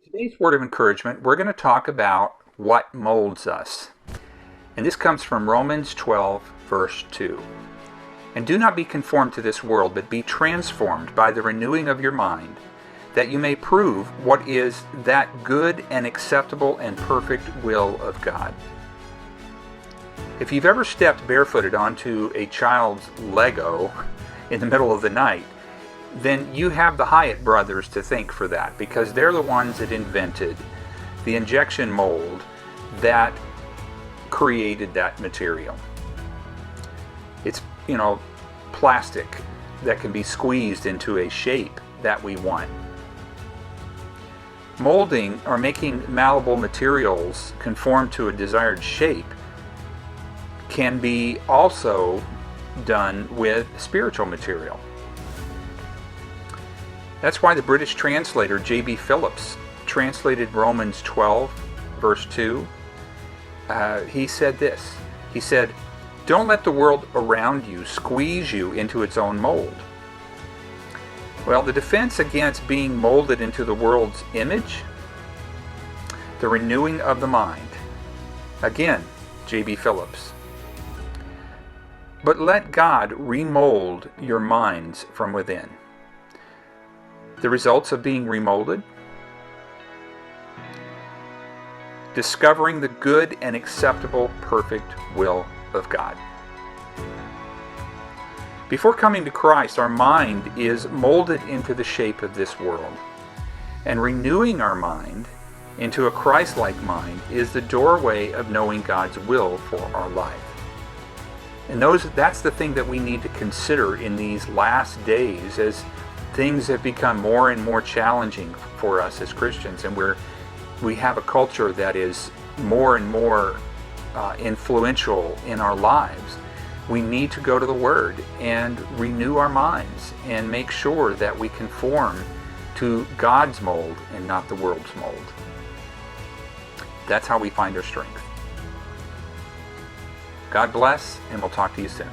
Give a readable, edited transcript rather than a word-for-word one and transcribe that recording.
Today's word of encouragement, we're going to talk about what molds us. And this comes from Romans 12, verse 2. And do not be conformed to this world, but be transformed by the renewing of your mind, that you may prove what is that good and acceptable and perfect will of God. If you've ever stepped barefooted onto a child's Lego in the middle of the night, then you have the Hyatt brothers to thank for that, because they're the ones that invented the injection mold that created that material. It's, plastic that can be squeezed into a shape that we want. Molding or making malleable materials conform to a desired shape can be also done with spiritual material. That's why the British translator J.B. Phillips translated Romans 12, verse 2. He said this. He said, "Don't let the world around you squeeze you into its own mold." Well, the defense against being molded into the world's image, the renewing of the mind. Again, J.B. Phillips. But let God remold your minds from within. The results of being remolded: discovering the good and acceptable, perfect will of God. Before coming to Christ, our mind is molded into the shape of this world. And renewing our mind into a Christ-like mind is the doorway of knowing God's will for our life. And that's the thing that we need to consider in these last days, as things have become more and more challenging for us as Christians, and we have a culture that is more and more influential in our lives. We need to go to the Word and renew our minds and make sure that we conform to God's mold and not the world's mold. That's how we find our strength. God bless, and we'll talk to you soon.